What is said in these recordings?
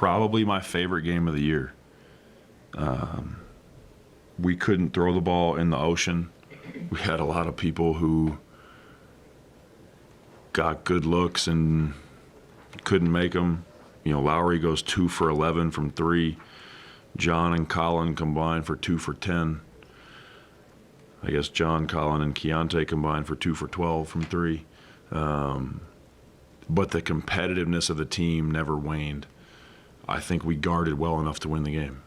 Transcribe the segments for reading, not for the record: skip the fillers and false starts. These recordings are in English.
probably my favorite game of the year. We couldn't throw the ball in the ocean. We had a lot of people who got good looks and couldn't make them. Lowry goes 2 for 11 from 3. John and Colin combined for 2 for 10. I guess John, Colin, and Keontae combined for 2 for 12 from 3. But the competitiveness of the team never waned. I think we guarded well enough to win the game.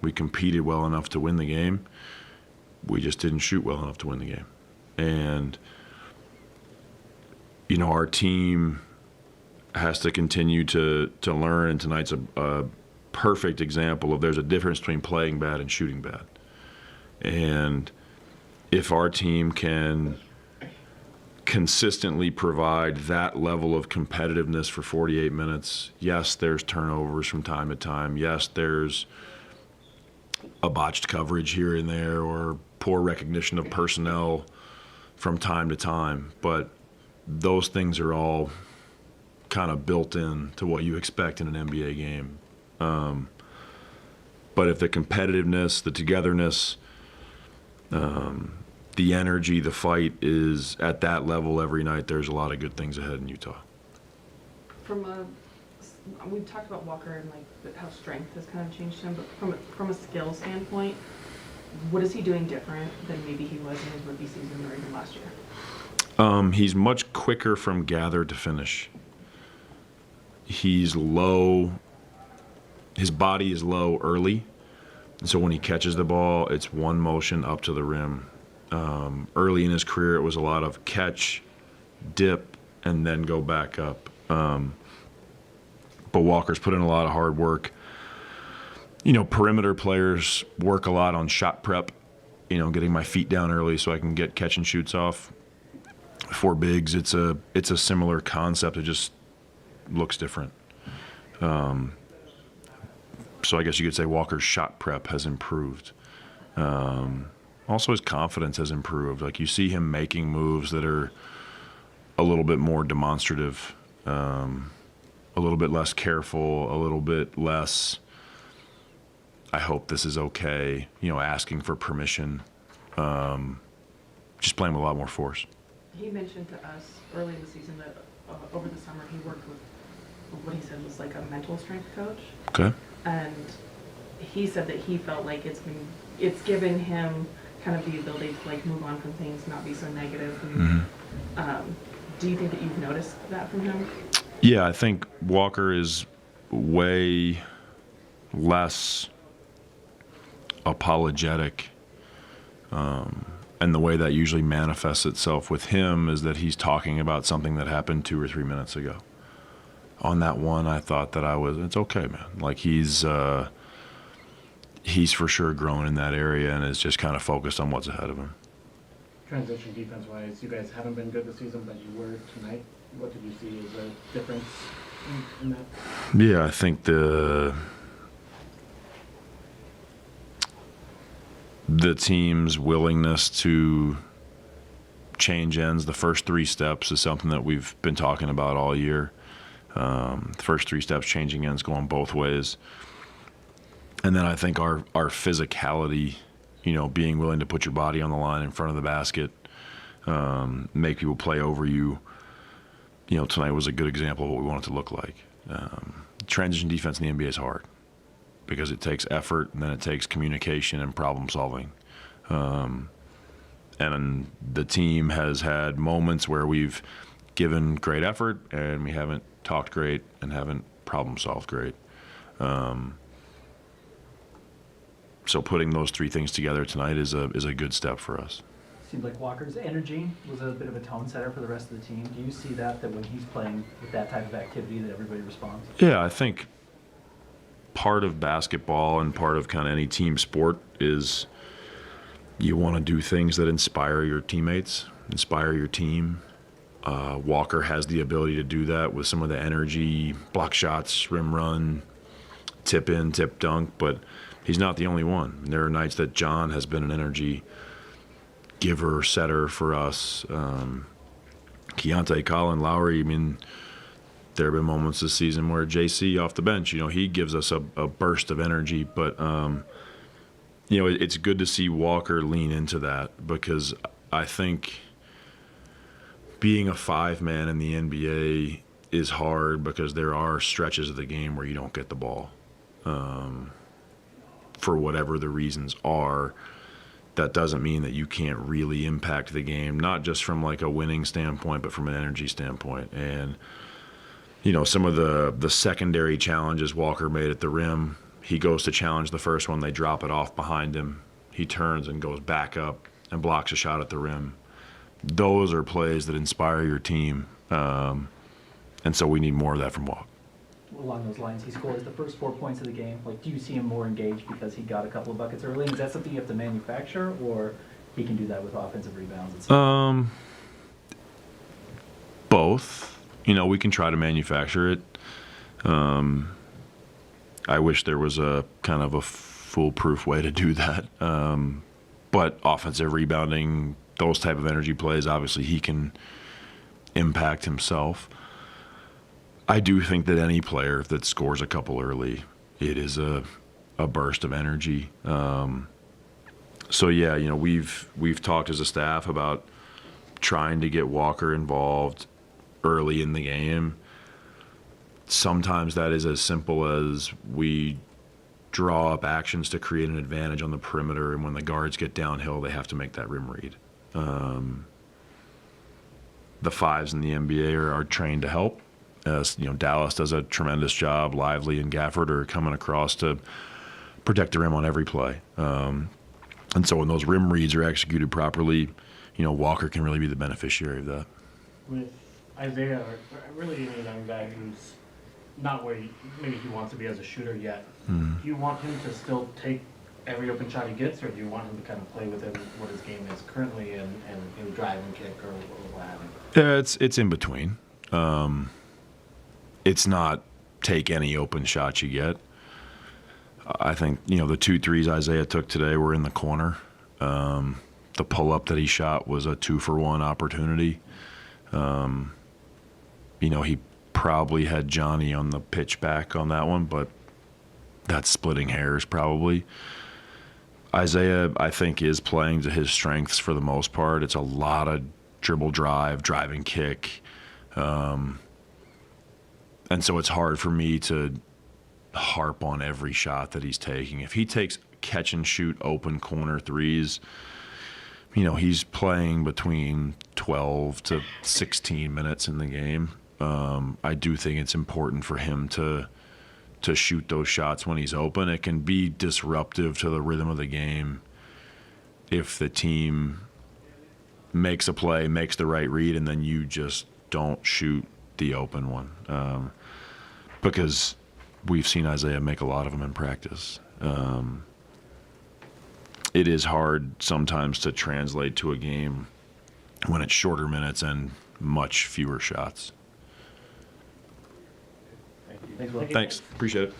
We competed well enough to win the game. We just didn't shoot well enough to win the game. And, our team has to continue to learn, and tonight's a perfect example of there's a difference between playing bad and shooting bad. And if our team can consistently provide that level of competitiveness for 48 minutes, yes, there's turnovers from time to time. Yes, there's a botched coverage here and there or poor recognition of personnel from time to time. But those things are all kind of built in to what you expect in an NBA game. But if the competitiveness, the togetherness, the energy, the fight is at that level every night, there's a lot of good things ahead in Utah. We've talked about Walker and how strength has kind of changed him, but from a skill standpoint, what is he doing different than maybe he was in his rookie season or even last year? He's much quicker from gather to finish. He's low. His body is low early, and so when he catches the ball, it's one motion up to the rim. Early in his career, it was a lot of catch, dip, and then go back up. But Walker's put in a lot of hard work. Perimeter players work a lot on shot prep, getting my feet down early so I can get catch and shoots off. For bigs, it's a similar concept. It just looks different. So I guess you could say Walker's shot prep has improved. Also, his confidence has improved. Like, you see him making moves that are a little bit more demonstrative, a little bit less careful, a little bit less, I hope this is okay, asking for permission, just playing with a lot more force. He mentioned to us early in the season that over the summer he worked with what he said was like a mental strength coach. Okay. And he said that he felt like it's given him kind of the ability to move on from things, not be so negative. And, do you think that you've noticed that from him? Yeah, I think Walker is way less apologetic. And the way that usually manifests itself with him is that he's talking about something that happened 2 or 3 minutes ago. On that one, I thought that it's okay, man. Like, he's for sure grown in that area and is just kind of focused on what's ahead of him. Transition defense-wise, you guys haven't been good this season, but you were tonight. What did you see as a difference in that? Yeah, I think the team's willingness to change ends, the first 3 steps, is something that we've been talking about all year. The first 3 steps, changing ends, going both ways. And then I think our physicality, being willing to put your body on the line in front of the basket, make people play over you. Tonight was a good example of what we want it to look like. Transition defense in the NBA is hard because it takes effort, and then it takes communication and problem solving. And the team has had moments where we've given great effort and we haven't talked great and haven't problem solved great. So putting those 3 things together tonight is a good step for us. Seemed like Walker's energy was a bit of a tone setter for the rest of the team. Do you see that when he's playing with that type of activity that everybody responds? Yeah, I think part of basketball and part of kind of any team sport is you want to do things that inspire your teammates, inspire your team. Walker has the ability to do that with some of the energy, block shots, rim run, tip in, tip dunk, but he's not the only one. There are nights that John has been an energy giver, setter for us. Keontae, Colin, Lowry, there have been moments this season where JC off the bench, he gives us a burst of energy. But, it's good to see Walker lean into that, because I think being a 5-man in the NBA is hard, because there are stretches of the game where you don't get the ball. For whatever the reasons are, that doesn't mean that you can't really impact the game, not just from like a winning standpoint, but from an energy standpoint. And, some of the secondary challenges Walker made at the rim, he goes to challenge the first one, they drop it off behind him. He turns and goes back up and blocks a shot at the rim. Those are plays that inspire your team. And so we need more of that from Walker. Along those lines, he scores the first 4 points of the game. Like, do you see him more engaged because he got a couple of buckets early? Is that something you have to manufacture, or he can do that with offensive rebounds? And stuff? Both. We can try to manufacture it. I wish there was a kind of a foolproof way to do that. But offensive rebounding, those type of energy plays, obviously he can impact himself. I do think that any player that scores a couple early, it is a burst of energy. So yeah, we've talked as a staff about trying to get Walker involved early in the game. Sometimes that is as simple as we draw up actions to create an advantage on the perimeter, and when the guards get downhill, they have to make that rim read. The 5s in the NBA are trained to help. Dallas does a tremendous job. Lively and Gafford are coming across to protect the rim on every play. And so when those rim reads are executed properly, Walker can really be the beneficiary of that. With Isaiah, or really any young guy who's not where maybe he wants to be as a shooter yet, do you want him to still take every open shot he gets, or do you want him to kind of play within what his game is currently and drive and kick or what have you? Yeah, it's in between. It's not take any open shot you get. I think, the 2 threes Isaiah took today were in the corner. The pull-up that he shot was a 2-for-1 opportunity. He probably had Johnny on the pitch back on that one, but that's splitting hairs probably. Isaiah, I think, is playing to his strengths for the most part. It's a lot of dribble drive, driving kick. And so it's hard for me to harp on every shot that he's taking. If he takes catch and shoot open corner threes, he's playing between 12 to 16 minutes in the game. I do think it's important for him to shoot those shots when he's open. It can be disruptive to the rhythm of the game if the team makes a play, makes the right read, and then you just don't shoot the open one. Because we've seen Isaiah make a lot of them in practice. It is hard sometimes to translate to a game when it's shorter minutes and much fewer shots. Thank you. Thanks. Appreciate it.